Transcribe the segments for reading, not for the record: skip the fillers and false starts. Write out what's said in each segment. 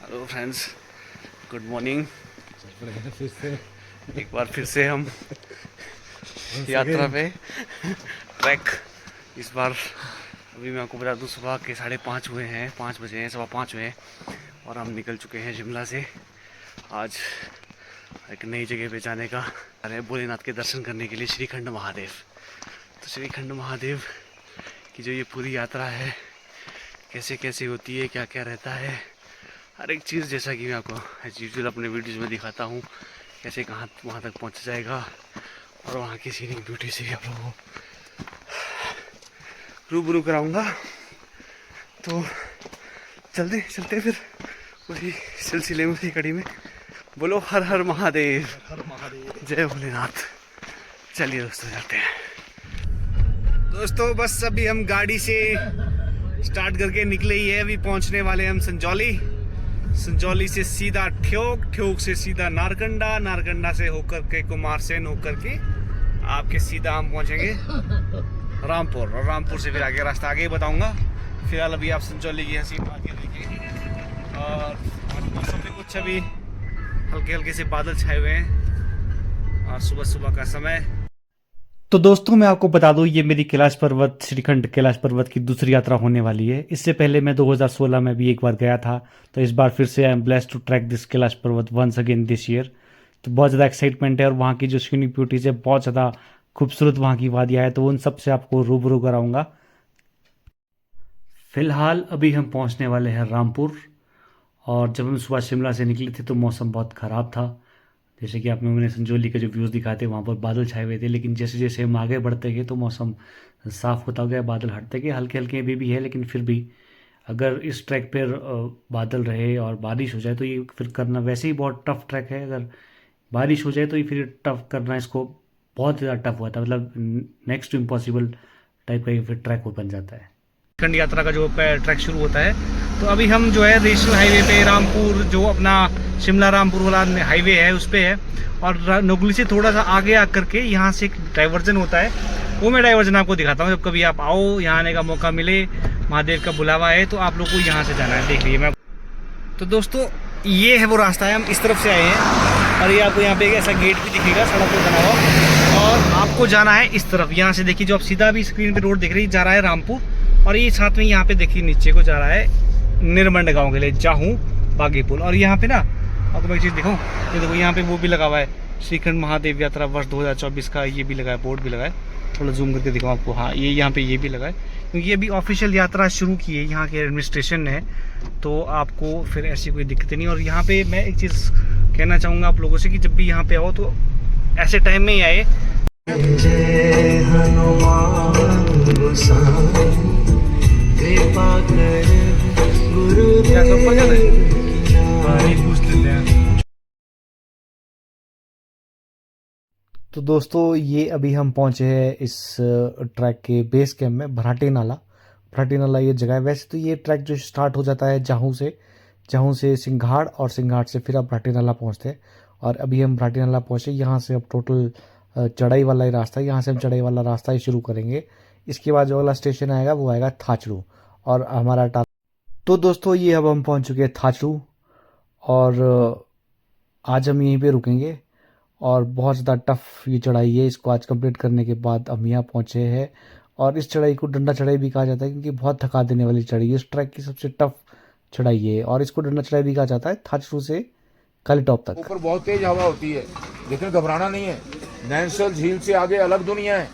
Hello friends, good morning. एक बार फिर से हम यात्रा पे ट्रैक। इस बार अभी मैं आपको बता दूं, सुबह के 5:30 हुए हैं, 5 बजे हैं, 5:15 हुए हैं और हम निकल चुके हैं शिमला से। आज एक नई जगह पे जाने का अरे भोलेनाथ के दर्शन करने के लिए, श्रीखंड महादेव। तो श्रीखंड महादेव की जो ये पूरी यात्रा है, कैसे कैसे होती है, क्या क्या रहता है, हर एक चीज़ जैसा कि मैं आपको एज यूजुअल अपने वीडियोज़ में दिखाता हूँ, कैसे कहाँ वहाँ तक पहुँच जाएगा और वहाँ की सीनिक ब्यूटी से आप लोगों को रूबरू कराऊँगा। तो चलते फिर उसी सिलसिले में, उसी कड़ी में। बोलो हर हर महादेव, हर महादेव, जय भोलेनाथ। चलिए दोस्तों, चलते हैं। दोस्तों बस अभी हम गाड़ी से स्टार्ट करके निकले ही है। अभी पहुँचने वाले हम संजौली से सीधा ठियोग से सीधा नारकंडा, नारकंडा से होकर के कुमारसैन होकर के आपके सीधा हम पहुंचेंगे रामपुर, और रामपुर से फिर आगे रास्ता आगे बताऊंगा। फिलहाल अभी आप संजौली की हंसी आगे देखिए, और मौसम में कुछ अभी हल्के हल्के से बादल छाए हुए हैं और सुबह सुबह का समय। तो दोस्तों मैं आपको बता दूं, ये मेरी कैलाश पर्वत, श्रीखंड कैलाश पर्वत की दूसरी यात्रा होने वाली है। इससे पहले मैं 2016 में भी एक बार गया था, तो इस बार फिर से I am blessed to trek this Kailash Parvat once again this year. तो बहुत ज़्यादा एक्साइटमेंट है, और वहाँ की जो सीनिक ब्यूटीज है, बहुत ज़्यादा खूबसूरत वहाँ की वादियाँ है, तो उन सब से आपको रूबरू कराऊंगा। फिलहाल अभी हम पहुँचने वाले हैं रामपुर, और जब हम सुबह शिमला से निकले थे तो मौसम बहुत ख़राब था। जैसे कि आपने मैंने संजौली के जो व्यूज़ दिखाए थे, वहाँ पर बादल छाए हुए थे, लेकिन जैसे जैसे हम आगे बढ़ते गए तो मौसम साफ़ होता गया, बादल हटते गए, हल्के हल्के भी है, लेकिन फिर भी अगर इस ट्रैक पर बादल रहे और बारिश हो जाए तो ये फिर करना वैसे ही बहुत टफ ट्रैक है। अगर बारिश हो जाए तो ये फिर टफ करना इसको बहुत ज़्यादा टफ होता है, मतलब नेक्स्ट टू इम्पॉसिबल टाइप का ये फिर ट्रैक हो बन जाता है। खंड यात्रा का जो ट्रैक शुरू होता है, तो अभी हम जो है नेशनल हाईवे पे रामपुर, जो अपना शिमला रामपुर वाला हाईवे है, उस पे है। और नोगली से थोड़ा सा आगे आकर के यहाँ से एक डाइवर्जन होता है, वो मैं डाइवर्जन आपको दिखाता हूँ। जब कभी आप आओ, यहाँ आने का मौका मिले, महादेव का बुलावा है, तो आप लोग को यहाँ से जाना है। देख लीजिए मैं। तो दोस्तों ये है वो रास्ता है, हम इस तरफ से आए हैं, और ये आपको यहाँ पे एक ऐसा गेट भी दिखेगा सड़क पर बना हुआ, और आपको जाना है इस तरफ। यहाँ से देखिए, जो आप सीधा भी स्क्रीन पे रोड दिख रही जा रहा है रामपुर, और ये साथ में यहाँ पे देखिए नीचे को जा रहा है निर्मंड गांव के लिए, जाहू बागी पुल। और यहाँ पे ना आपको मैं एक चीज़ दिखाऊँ, ये देखो यहाँ पे वो भी लगा हुआ है, श्रीखंड महादेव यात्रा वर्ष 2024 का ये भी लगा है, बोर्ड भी लगा है। थोड़ा जूम करके दिखाऊँ आपको, हाँ ये यहाँ पे ये भी लगा है, क्योंकि अभी ऑफिशियल यात्रा शुरू की है यहाँ के एडमिनिस्ट्रेशन ने, तो आपको फिर ऐसी कोई दिक्कत नहीं। और यहाँ पे मैं एक चीज़ कहना चाहूँगा आप लोगों से कि जब भी यहाँ पे आओ तो ऐसे टाइम में ही आए। जय हनुमान तो दोस्तों ये अभी हम पहुंचे हैं इस ट्रैक के बेस कैंप में, भराटी नाला ये जगह है। वैसे तो ये ट्रैक जो स्टार्ट हो जाता है जहाँ से सिंघाड़, और सिंघाड़ से फिर आप भराटी नाला पहुँचते हैं। और अभी हम भराटी नाला पहुँचे, यहाँ से अब टोटल चढ़ाई वाला ही रास्ता है, यहाँ से हम चढ़ाई वाला रास्ता ही शुरू करेंगे। इसके बाद जो अगला स्टेशन आएगा वो आएगा थाचड़ू, और हमारा तो दोस्तों ये अब हम पहुँच चुके हैं थाचड़ू, और आज हम यहीं पे रुकेंगे। और बहुत ज़्यादा टफ ये चढ़ाई है, इसको आज कंप्लीट करने के बाद हम यहाँ पहुँचे हैं। और इस चढ़ाई को डंडा चढ़ाई भी कहा जाता है, क्योंकि बहुत थका देने वाली चढ़ाई है, इस ट्रैक की सबसे टफ चढ़ाई है, और इसको डंडा चढ़ाई भी कहा जाता है, थाचड़ू से काली टॉप तक। ऊपर बहुत तेज हवा होती है, लेकिन घबराना नहीं है। नैनीताल झील से आगे अलग दुनिया है।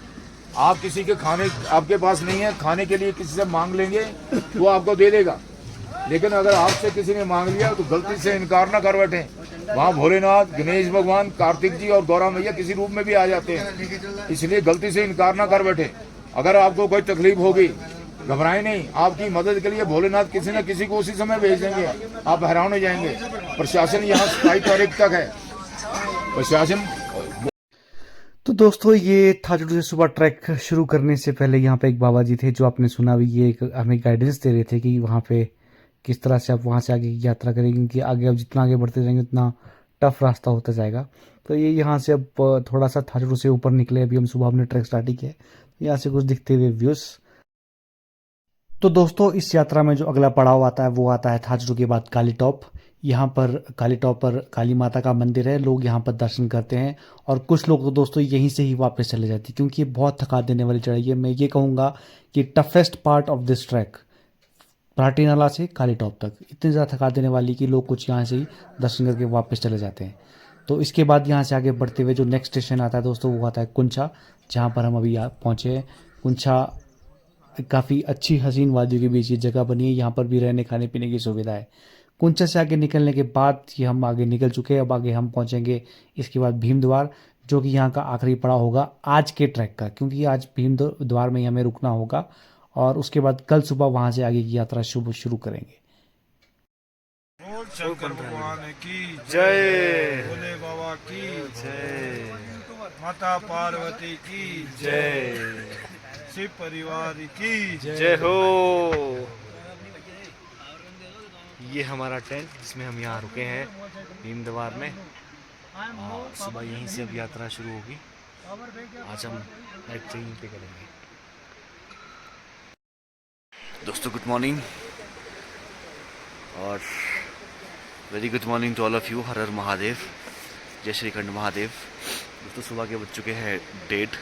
आप किसी के खाने आपके पास नहीं है, खाने के लिए किसी से मांग लेंगे वो आपको दे देगा, लेकिन अगर आपसे किसी ने मांग लिया तो गलती से इनकार ना कर बैठे। वहाँ भोलेनाथ, गणेश भगवान, कार्तिक जी और गौरा मैया किसी रूप में भी आ जाते हैं, इसलिए गलती से इनकार ना कर बैठे। अगर आपको कोई तकलीफ होगी, घबराए नहीं, आपकी मदद के लिए भोलेनाथ किसी न किसी को उसी समय भेज देंगे, आप हैरान हो जाएंगे। प्रशासन यहाँ 27 तारीख तक है, प्रशासन। तो दोस्तों ये थाचड़ू से सुबह ट्रैक शुरू करने से पहले यहाँ पे एक बाबा जी थे, जो आपने सुना भी, ये हमें गाइडेंस दे रहे थे कि वहाँ पे किस तरह से आप वहाँ से आगे की यात्रा करेंगे, क्योंकि आगे अब जितना आगे बढ़ते जाएंगे उतना टफ रास्ता होता जाएगा। तो ये यहाँ से अब थोड़ा सा थाचड़ू से ऊपर निकले, अभी हम सुबह हमने ट्रैक स्टार्ट ही किया है, यहाँ से कुछ दिखते हुए व्यूज़। तो दोस्तों इस यात्रा में जो अगला पड़ाव आता है वो आता है थाचड़ू के बाद काली टॉप। यहाँ पर काली टॉप पर काली माता का मंदिर है, लोग यहाँ पर दर्शन करते हैं और कुछ लोग तो दोस्तों यहीं से ही वापस चले जाते हैं क्योंकि ये बहुत थका देने वाली चढ़ाई है। मैं ये कहूँगा कि toughest part of this track Parathi Nala से काली टॉप तक इतनी ज़्यादा थका देने वाली कि लोग कुछ यहाँ से ही दर्शन करके वापस चले जाते हैं। तो इसके बाद यहाँ से आगे बढ़ते हुए जो नेक्स्ट स्टेशन आता है दोस्तों वो आता है कुंछा, जहाँ पर हम अभी पहुँचे हैं। कुंछा काफ़ी अच्छी हसीन वादियों के बीच ये जगह बनी है, यहाँ पर भी रहने खाने पीने की सुविधा है। कुंचा से आगे निकलने के बाद ये हम आगे निकल चुके हैं। अब आगे हम पहुंचेंगे इसके बाद भीम द्वार, जो कि यहाँ का आखिरी पड़ाव होगा आज के ट्रैक का, क्योंकि आज भीम द्वार में ही हमें रुकना होगा और उसके बाद कल सुबह वहाँ से आगे की यात्रा शुरू करेंगे। बोल शंकर भगवान की जय, भोले बाबा की जय, माता पार्वती की जय, शिव परिवार की जय हो। ये हमारा टेंट जिसमें हम यहाँ रुके हैं भीम द्वार में। सुबह यहीं से अब यात्रा शुरू होगी। आज हम नाइट ट्रेन पे करेंगे। दोस्तों गुड मॉर्निंग और very good morning to all of you. हर हर महादेव, जय श्री खंड महादेव। दोस्तों सुबह के बज चुके हैं 1:30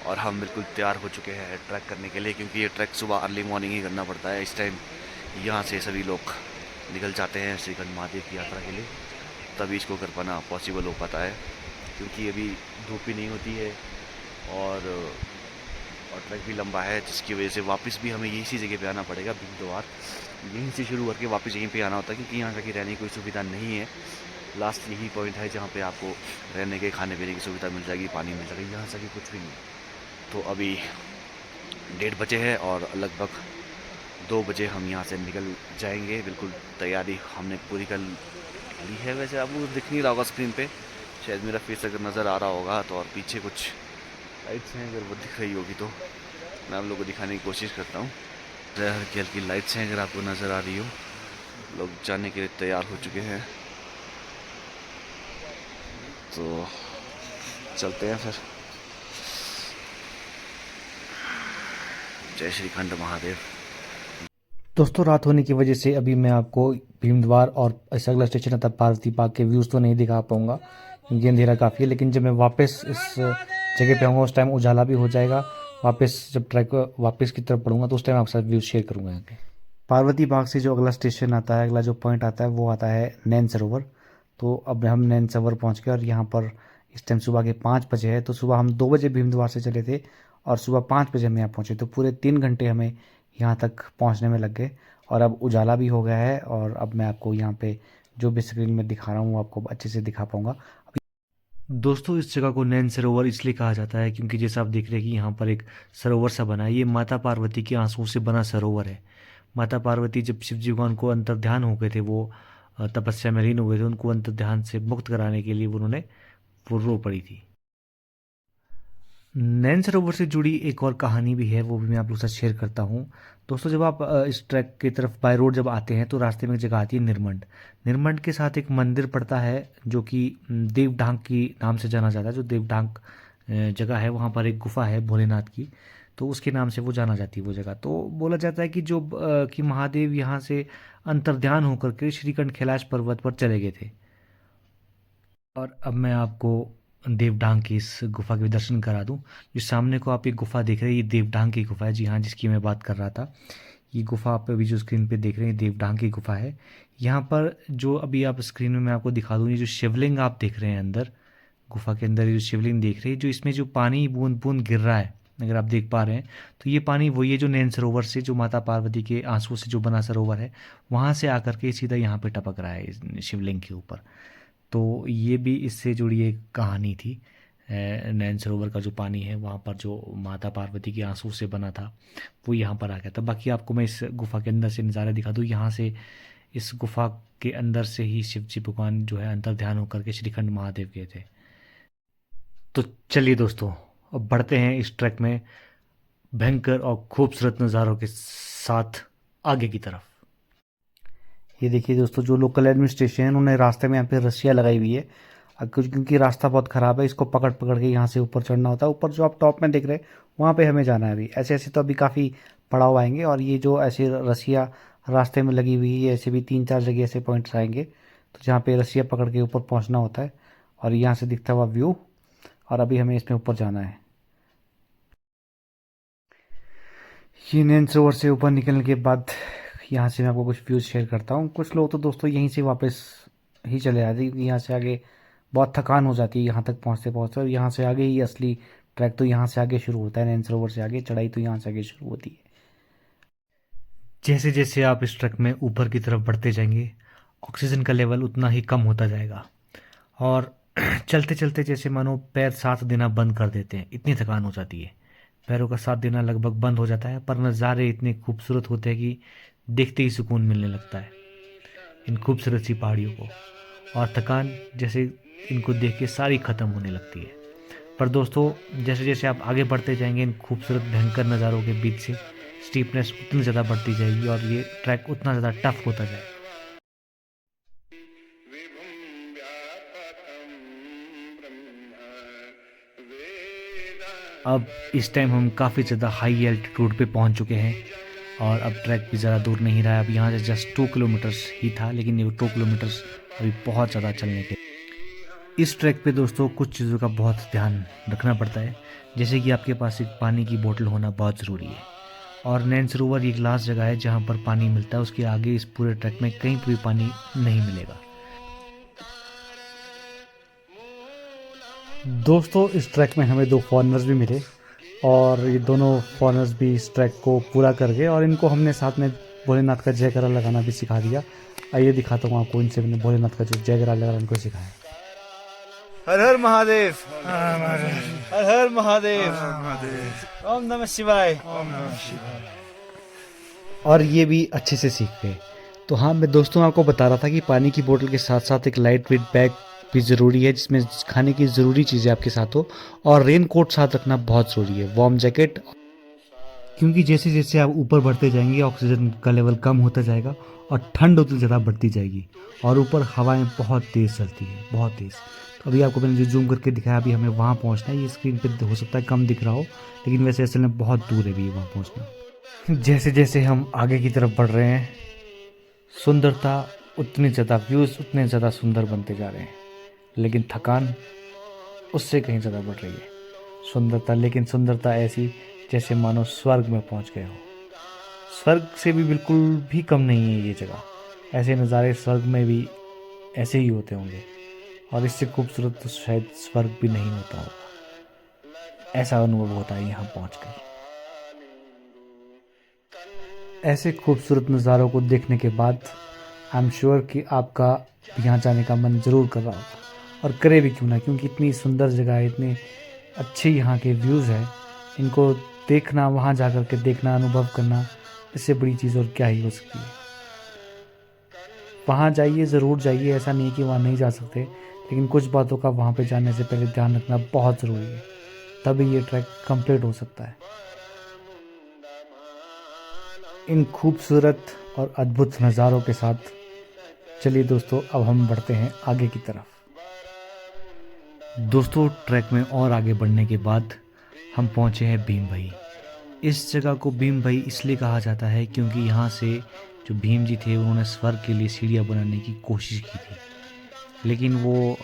और हम बिल्कुल तैयार हो चुके हैं ट्रैक करने के लिए, क्योंकि ये ट्रैक सुबह अर्ली मॉर्निंग ही करना पड़ता है। इस टाइम यहाँ से सभी लोग निकल जाते हैं श्रीखंड महादेव की यात्रा के लिए, तभी इसको कर पाना पॉसिबल हो पाता है, क्योंकि अभी धूप भी नहीं होती है और ट्रैक भी लंबा है, जिसकी वजह से वापस भी हमें इसी जगह पे आना पड़ेगा। भीम द्वार यहीं से शुरू करके वापस यहीं पे आना होता है, क्योंकि यहाँ जाके रहने की कोई सुविधा नहीं है। लास्ट यही पॉइंट है जहाँ पे आपको रहने के खाने पीने की सुविधा मिल जाएगी, पानी मिल जाएगी, यहाँ से कुछ भी नहीं। तो अभी 1:30 बजे है और लगभग 2 बजे हम यहाँ से निकल जाएंगे। बिल्कुल तैयारी हमने पूरी कर ली है। वैसे आपको दिख नहीं रहा होगा स्क्रीन पे, शायद मेरा फेस अगर नज़र आ रहा होगा तो, और पीछे कुछ लाइट्स हैं, अगर वो दिख रही होगी तो मैं आप लोगों को दिखाने की कोशिश करता हूँ। हल्की हल्की लाइट्स हैं, अगर आपको नज़र आ रही हो। लोग जाने के लिए तैयार हो चुके हैं, तो चलते हैं फिर। जय श्री खंड महादेव। दोस्तों रात होने की वजह से अभी मैं आपको भीम द्वार और इस अगला स्टेशन था पार्वती बाग के व्यूज़ तो नहीं दिखा पाऊंगा, क्योंकि अंधेरा काफ़ी है। लेकिन जब मैं वापस इस जगह पे आऊँगा उस टाइम उजाला भी हो जाएगा। वापस जब ट्रैक वापस की तरफ पढ़ूंगा तो उस टाइम आपके साथ व्यूज़ शेयर करूँगा यहाँ के। पार्वती बाग से जो अगला स्टेशन आता है, अगला जो पॉइंट आता है वो आता है नैन सरोवर। तो अब हम नैन सरोवर पहुँच गए और यहाँ पर इस टाइम सुबह के 5 बजे है। तो सुबह हम 2 बजे भीम द्वार से चले थे और सुबह 5 बजे हम यहाँ पहुँचे, तो पूरे 3 घंटे हमें यहाँ तक पहुँचने में लग गए। और अब उजाला भी हो गया है और अब मैं आपको यहाँ पे जो भी स्क्रीन में दिखा रहा हूँ वो आपको अच्छे से दिखा पाऊँगा। दोस्तों इस जगह को नैन सरोवर इसलिए कहा जाता है क्योंकि जैसा आप देख रहे हैं कि यहाँ पर एक सरोवर सा बना है। ये माता पार्वती के आंसुओं से बना सरोवर है। माता पार्वती जब शिव जी भगवान को अंतर्ध्यान हो गए थे, वो तपस्या में लीन हुए थे, उनको अंतर्ध्यान से मुक्त कराने के लिए उन्होंने वो रो पड़ी थी। नैन सरोवर से जुड़ी एक और कहानी भी है, वो भी मैं आप लोगों के साथ शेयर करता हूँ। दोस्तों जब आप इस ट्रैक की तरफ बाय रोड जब आते हैं तो रास्ते में एक जगह आती है निर्मंड। निर्मंड के साथ एक मंदिर पड़ता है जो कि देवढांग की नाम से जाना जाता है। जो देवढांग जगह है वहाँ पर एक गुफा है भोलेनाथ की, तो उसके नाम से वो जाना जाती है वो जगह। तो बोला जाता है कि जो कि महादेव यहाँ से अंतर्ध्यान होकर के श्रीखंड कैलाश पर्वत पर चले गए थे। और अब मैं आपको देवढांग की इस गुफा के दर्शन करा दूं। जो सामने को आप एक गुफा देख रहे हैं, ये देवढांग की गुफा है, जी हाँ, जिसकी मैं बात कर रहा था। ये गुफा आप अभी जो स्क्रीन पे देख रहे हैं देवढांग की गुफा है। यहाँ पर जो अभी आप स्क्रीन में मैं आपको दिखा दूँ, ये जो शिवलिंग आप देख रहे हैं अंदर गुफा के अंदर, ये जो शिवलिंग देख रहे हैं, जो इसमें जो पानी बूंद बूंद गिर रहा है, अगर आप देख पा रहे हैं तो ये पानी वही है जो नैन सरोवर से, जो माता पार्वती के आंसुओं से जो बना सरोवर है, वहाँ से आकर के सीधा यहाँ पे टपक रहा है इस शिवलिंग के ऊपर। तो ये भी इससे जुड़ी एक कहानी थी। नैन सरोवर का जो पानी है वहाँ पर जो माता पार्वती के आंसू से बना था वो यहाँ पर आ गया था। बाकी आपको मैं इस गुफा के अंदर से नज़ारा दिखा दूँ। यहाँ से इस गुफा के अंदर से ही शिव जी भगवान जो है अंतर्ध्यान होकर के श्रीखंड महादेव गए थे। तो चलिए दोस्तों अब बढ़ते हैं इस ट्रैक में भयंकर और खूबसूरत नज़ारों के साथ आगे की तरफ। ये देखिए दोस्तों, जो लोकल एडमिनिस्ट्रेशन है उन्होंने रास्ते में यहाँ पे रस्सियाँ लगाई हुई है, क्योंकि रास्ता बहुत ख़राब है, इसको पकड़ पकड़ के यहाँ से ऊपर चढ़ना होता है। ऊपर जो आप टॉप में देख रहे हैं वहाँ पे हमें जाना है। अभी ऐसे ऐसे तो अभी काफ़ी पड़ाव आएंगे और ये जो ऐसे रस्सियाँ रास्ते में लगी हुई है। ऐसे भी 3-4 जगह ऐसे पॉइंट्स आएंगे तो जहाँ पे रस्सियाँ पकड़ के ऊपर पहुँचना होता है और यहाँ से दिखता हुआ व्यू। और अभी हमें इसमें ऊपर जाना है। ये नैन सरोवर से ऊपर निकलने के बाद यहाँ से मैं आपको कुछ व्यूज़ शेयर करता हूँ। कुछ लोग तो दोस्तों यहीं से वापस ही चले आते हैं, यहाँ से आगे बहुत थकान हो जाती है यहाँ तक पहुँचते पहुँचते। और यहाँ से आगे ही असली ट्रैक तो यहाँ से आगे शुरू होता है, नैन सरोवर से आगे चढ़ाई तो यहाँ से आगे शुरू होती है। जैसे जैसे आप इस ट्रैक में ऊपर की तरफ बढ़ते जाएंगे ऑक्सीजन का लेवल उतना ही कम होता जाएगा और चलते चलते जैसे मानो पैर साथ देना बंद कर देते हैं, इतनी थकान हो जाती है। पैरों का साथ देना लगभग बंद हो जाता है, पर नज़ारे इतने खूबसूरत होते हैं कि देखते ही सुकून मिलने लगता है इन खूबसूरत सी पहाड़ियों को। और थकान जैसे इनको देख के सारी ख़त्म होने लगती है। पर दोस्तों जैसे जैसे आप आगे बढ़ते जाएंगे इन खूबसूरत भयंकर नज़ारों के बीच से स्टीपनेस उतनी ज़्यादा बढ़ती जाएगी और ये ट्रैक उतना ज़्यादा टफ होता जाएगा। अब इस टाइम हम काफ़ी ज़्यादा हाई एल्टीट्यूड पे पहुंच चुके हैं और अब ट्रैक भी ज़्यादा दूर नहीं रहा है। अब यहाँ से जस्ट 2 किलोमीटर्स ही था, लेकिन ये 2 किलोमीटर्स अभी बहुत ज़्यादा चलने के। इस ट्रैक पे दोस्तों कुछ चीज़ों का बहुत ध्यान रखना पड़ता है, जैसे कि आपके पास एक पानी की बोतल होना बहुत ज़रूरी है। और नैन सरोवर एक लास्ट जगह है जहाँ पर पानी मिलता है, उसके आगे इस पूरे ट्रैक में कहीं पर भी पानी नहीं मिलेगा। दोस्तों इस ट्रैक में हमें 2 फॉरेनर्स भी मिले और ये दोनों फॉरेनर्स भी इस ट्रैक को पूरा कर गए और इनको हमने साथ में भोलेनाथ का जयकारा लगाना भी सिखा दिया। आइए दिखाता हूँ आपको, इनसे मैंने भोलेनाथ का जो जयकारा लगाना इनको सिखाया। हर हर महादेव, हर हर महादेव, ओम नमः शिवाय। और ये भी अच्छे से सीख गए। तो हाँ, मैं दोस्तों आपको बता रहा था कि पानी की बोतल के साथ साथ एक लाइट वेट बैग भी ज़रूरी है, जिसमें खाने की ज़रूरी चीज़ें आपके साथ हो। और रेन कोट साथ रखना बहुत ज़रूरी है, वार्म जैकेट, क्योंकि जैसे जैसे आप ऊपर बढ़ते जाएंगे ऑक्सीजन का लेवल कम होता जाएगा और ठंड उतनी ज़्यादा बढ़ती जाएगी और ऊपर हवाएं बहुत तेज़ चलती है, बहुत तेज़। तो अभी आपको मैंने जो जूम करके दिखाया, अभी हमें वहाँ पहुँचना है। ये स्क्रीन पर हो सकता है कम दिख रहा हो, लेकिन वैसे असल में बहुत दूर है भी वहाँ पहुँचना। जैसे जैसे हम आगे की तरफ बढ़ रहे हैं सुंदरता उतनी ज़्यादा, व्यूज़ उतने ज़्यादा सुंदर बनते जा रहे हैं, लेकिन थकान उससे कहीं ज़्यादा बढ़ रही है। सुंदरता, लेकिन सुंदरता ऐसी जैसे मानो स्वर्ग में पहुंच गए हो। स्वर्ग से भी बिल्कुल भी कम नहीं है ये जगह। ऐसे नज़ारे स्वर्ग में भी ऐसे ही होते होंगे और इससे खूबसूरत तो शायद स्वर्ग भी नहीं होता होगा। ऐसा अनुभव होता है यहाँ पहुँचकर। ऐसे खूबसूरत नज़ारों को देखने के बाद आई एम श्योर कि आपका यहाँ जाने का मन ज़रूर कर रहा होगा, और करे भी क्यों ना, क्योंकि इतनी सुंदर जगह है, इतने अच्छे यहाँ के व्यूज़ हैं। इनको देखना, वहाँ जा कर के देखना, अनुभव करना, इससे बड़ी चीज़ और क्या ही हो सकती है। वहाँ जाइए, ज़रूर जाइए, ऐसा नहीं कि वहाँ नहीं जा सकते, लेकिन कुछ बातों का वहाँ पे जाने से पहले ध्यान रखना बहुत ज़रूरी है, तभी ये ट्रैक कंप्लीट हो सकता है। इन खूबसूरत और अद्भुत नज़ारों के साथ चलिए दोस्तों, अब हम बढ़ते हैं आगे की तरफ। दोस्तों ट्रैक में और आगे बढ़ने के बाद हम पहुंचे हैं भीम भाई। इस जगह को भीम भाई इसलिए कहा जाता है क्योंकि यहाँ से जो भीम जी थे उन्होंने स्वर्ग के लिए सीढ़ियाँ बनाने की कोशिश की थी, लेकिन वो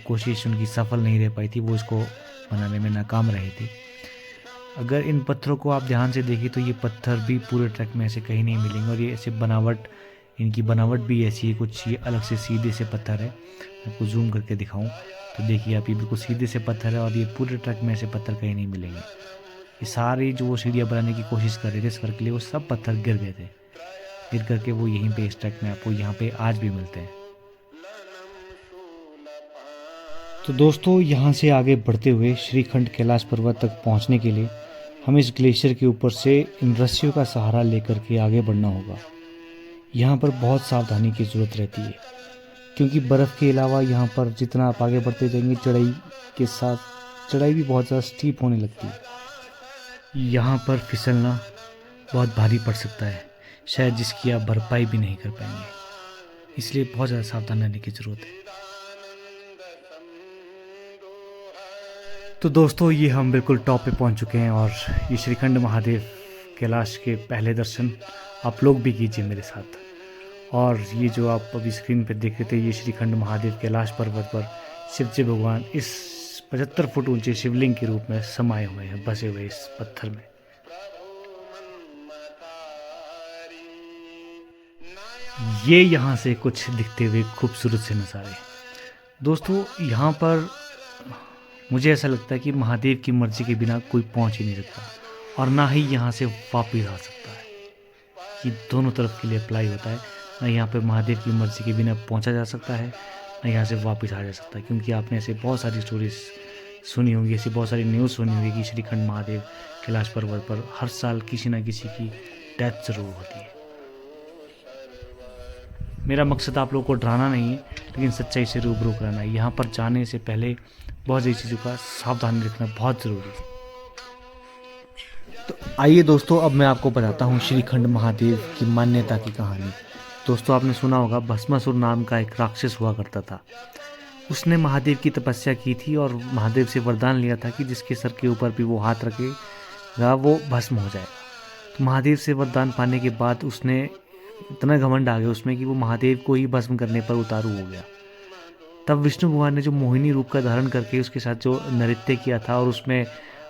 कोशिश उनकी सफल नहीं रह पाई थी, वो इसको बनाने में नाकाम रहे थे। अगर इन पत्थरों को आप ध्यान से देखें तो ये पत्थर भी पूरे ट्रैक में ऐसे कहीं नहीं मिलेंगे, और ये ऐसे बनावट, इनकी बनावट भी ऐसी है, कुछ ये अलग से सीधे से पत्थर है। आपको जूम करके दिखाऊं तो देखिए आप, ये बिल्कुल सीधे से पत्थर है और ये पूरे ट्रैक में ऐसे पत्थर कहीं नहीं मिलेंगे। ये सारी जो वो सीढ़ियाँ बनाने की कोशिश कर रहे थे स्वर्ग के लिए, वो सब पत्थर गिर गए थे, गिर करके वो यहीं पे इस ट्रैक में आपको यहाँ पे आज भी मिलते हैं। तो दोस्तों यहाँ से आगे बढ़ते हुए श्रीखंड कैलाश पर्वत तक पहुँचने के लिए हमें इस ग्लेशियर के ऊपर से इन रस्सियों का सहारा लेकर के आगे बढ़ना होगा। यहाँ पर बहुत सावधानी की ज़रूरत रहती है, क्योंकि बर्फ़ के अलावा यहाँ पर जितना आप आगे बढ़ते जाएंगे चढ़ाई के साथ चढ़ाई भी बहुत ज़्यादा स्टीप होने लगती है। यहाँ पर फिसलना बहुत भारी पड़ सकता है, शायद जिसकी आप भरपाई भी नहीं कर पाएंगे, इसलिए बहुत ज़्यादा सावधान रहने की ज़रूरत है। तो दोस्तों ये हम बिल्कुल टॉप पे पहुँच चुके हैं और ये श्रीखंड महादेव कैलाश के पहले दर्शन आप लोग भी कीजिए मेरे साथ। और ये जो आप अभी स्क्रीन पर देख रहे थे, ये श्रीखंड महादेव कैलाश पर्वत पर शिवजी भगवान इस 75 फुट ऊंचे शिवलिंग के रूप में समाये हुए हैं, बसे हुए इस पत्थर में। ये यहाँ से कुछ दिखते हुए खूबसूरत से नज़ारे। दोस्तों, यहाँ पर मुझे ऐसा लगता है कि महादेव की मर्जी के बिना कोई पहुँच ही नहीं सकता और ना ही यहाँ से वापस आ सकता है। ये दोनों तरफ के लिए अप्लाई होता है। ना यहाँ पे महादेव की मर्जी के बिना पहुँचा जा सकता है, ना यहाँ से वापस आ जा सकता है। क्योंकि आपने ऐसे बहुत सारी स्टोरीज सुनी होंगी, ऐसी बहुत सारी न्यूज़ सुनी होगी कि श्रीखंड महादेव कैलाश पर्वत पर हर साल किसी न किसी की डेथ ज़रूर होती है। मेरा मकसद आप लोगों को डराना नहीं है, लेकिन सच्चाई से रूबरू कराना है। यहाँ पर जाने से पहले बहुत सी चीज़ों का सावधानी रखना बहुत ज़रूरी है। तो आइए दोस्तों, अब मैं आपको बताता हूँ श्रीखंड महादेव की मान्यता की कहानी। दोस्तों, आपने सुना होगा भस्मासुर नाम का एक राक्षस हुआ करता था। उसने महादेव की तपस्या की थी और महादेव से वरदान लिया था कि जिसके सर के ऊपर भी वो हाथ रखेगा वो भस्म हो जाएगा। तो महादेव से वरदान पाने के बाद उसने इतना घमंड आ गया उसमें कि वो महादेव को ही भस्म करने पर उतारू हो गया। तब विष्णु भगवान ने जो मोहिनी रूप का धारण करके उसके साथ जो नृत्य किया था और उसमें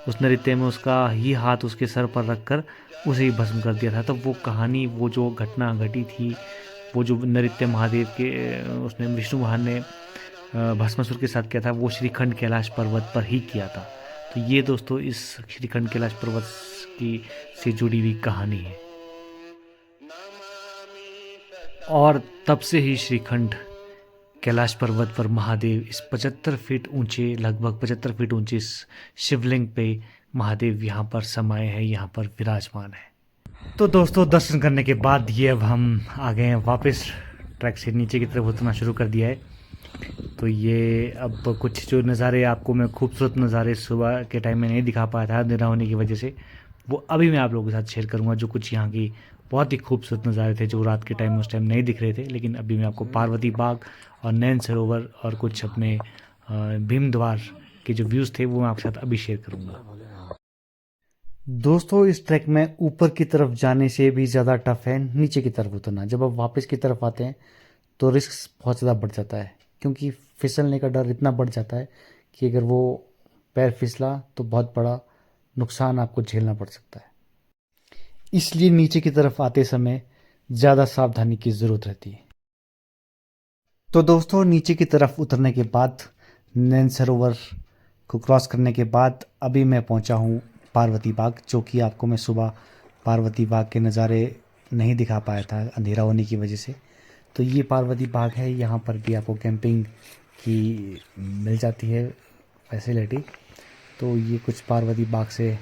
उस नृत्य में उसका ही हाथ उसके सर पर रखकर उसे ही भस्म कर दिया था। तब वो कहानी, वो जो घटना घटी थी, वो जो नृत्य महादेव के उसने विष्णु भगवान ने भस्मासुर के साथ किया था, वो श्रीखंड कैलाश पर्वत पर ही किया था। तो ये दोस्तों इस श्रीखंड कैलाश पर्वत की से जुड़ी हुई कहानी है। और तब से ही श्रीखंड कैलाश पर्वत पर महादेव इस 75 फीट ऊंचे, लगभग 75 फीट ऊंचे इस शिवलिंग पे महादेव यहाँ पर समाये हैं, यहाँ पर विराजमान है। तो दोस्तों, दर्शन करने के बाद ये अब हम आ गए हैं वापस, ट्रैक से नीचे की तरफ उतरना शुरू कर दिया है। तो ये अब कुछ जो नज़ारे आपको मैं खूबसूरत नज़ारे सुबह के टाइम में नहीं दिखा पाया था अंधेरा होने की वजह से, वो अभी मैं आप लोगों के साथ शेयर करूँगा। जो कुछ यहाँ की बहुत ही खूबसूरत नज़ारे थे जो रात के टाइम में उस टाइम नहीं दिख रहे थे, लेकिन अभी मैं आपको पार्वती बाग और नैन सरोवर और कुछ अपने भीम द्वार के जो व्यूज़ थे वो मैं आपके साथ अभी शेयर करूँगा। दोस्तों, इस ट्रैक में ऊपर की तरफ जाने से भी ज़्यादा टफ है नीचे की तरफ उतरना। जब आप वापस की तरफ आते हैं तो रिस्क बहुत ज़्यादा बढ़ जाता है, क्योंकि फिसलने का डर इतना बढ़ जाता है कि अगर वो पैर फिसला तो बहुत बड़ा नुकसान आपको झेलना पड़ सकता है। इसलिए नीचे की तरफ आते समय ज़्यादा सावधानी की ज़रूरत रहती है। तो दोस्तों, नीचे की तरफ उतरने के बाद, नैन सरोवर को क्रॉस करने के बाद अभी मैं पहुंचा हूं पार्वती बाग, जो कि आपको मैं सुबह पार्वती बाग के नज़ारे नहीं दिखा पाया था अंधेरा होने की वजह से। तो ये पार्वती बाग है, यहाँ पर भी आपको कैंपिंग की मिल जाती है फैसिलिटी। तो ये कुछ पार्वती बाग से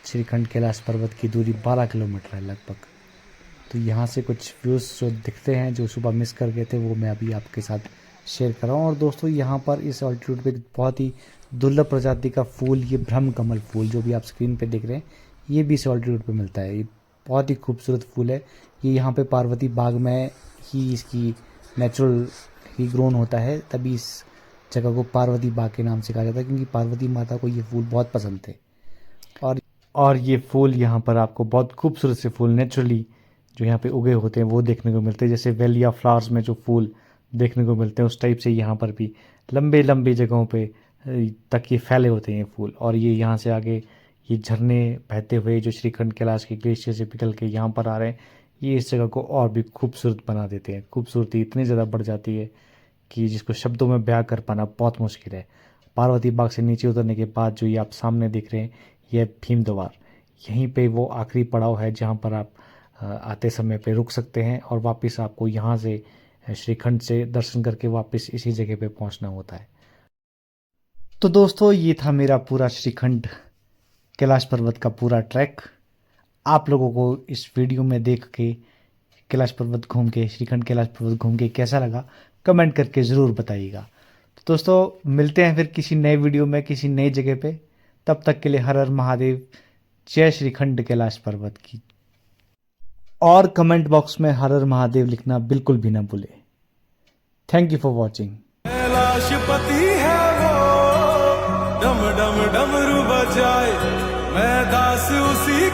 श्रीखंड कैलाश पर्वत की दूरी 12 किलोमीटर है लगभग। तो यहाँ से कुछ व्यूज़ जो दिखते हैं जो सुबह मिस कर गए थे वो मैं अभी आपके साथ शेयर कर रहा हूँ। और दोस्तों, यहाँ पर इस ऑल्टीट्यूड पे बहुत ही दुर्लभ प्रजाति का फूल, ये ब्रह्म कमल फूल जो भी आप स्क्रीन पे देख रहे हैं, ये भी इस ऑल्टीट्यूड पे मिलता है। ये बहुत ही खूबसूरत फूल है। ये यहाँ पे पार्वती बाग में ही इसकी नेचुरल ही ग्रोन होता है, तभी इस जगह को पार्वती बाग के नाम से कहा जाता है, क्योंकि पार्वती माता को ये फूल बहुत पसंद थे। और ये फूल यहाँ पर आपको बहुत खूबसूरत से फूल नेचुरली जो यहाँ पे उगे होते हैं वो देखने को मिलते हैं। जैसे वेलिया फ्लावर्स में जो फूल देखने को मिलते हैं उस टाइप से यहाँ पर भी लंबे लंबे जगहों पे तक ये फैले होते हैं ये फूल। और ये यहाँ से आगे ये झरने बहते हुए जो श्रीखंड कैलाश के ग्लेशियर से पिघल के यहाँ पर आ रहे हैं, ये इस जगह को और भी खूबसूरत बना देते हैं। खूबसूरती इतनी ज़्यादा बढ़ जाती है कि जिसको शब्दों में बयां कर पाना बहुत मुश्किल है। पार्वती बाग से नीचे उतरने के बाद जो ये आप सामने देख रहे हैं, ये भीम द्वार, यहीं पे वो आखिरी पड़ाव है जहाँ पर आप आते समय पे रुक सकते हैं और वापस आपको यहाँ से श्रीखंड से दर्शन करके वापस इसी जगह पे पहुँचना होता है। तो दोस्तों, ये था मेरा पूरा श्रीखंड कैलाश पर्वत का पूरा ट्रैक। आप लोगों को इस वीडियो में देख के कैलाश पर्वत घूम के, श्रीखंड कैलाश पर्वत घूम के कैसा लगा, कमेंट करके ज़रूर बताइएगा। तो दोस्तों, मिलते हैं फिर किसी नए वीडियो में किसी नई जगह पे। तब तक के लिए हर हर महादेव, जय श्रीखंड कैलाश पर्वत की। और कमेंट बॉक्स में हर हर महादेव लिखना बिल्कुल भी ना भूले। Thank you for watching. Kailashpati है वो, डम डम डमरू बजाए, मैं दास उसी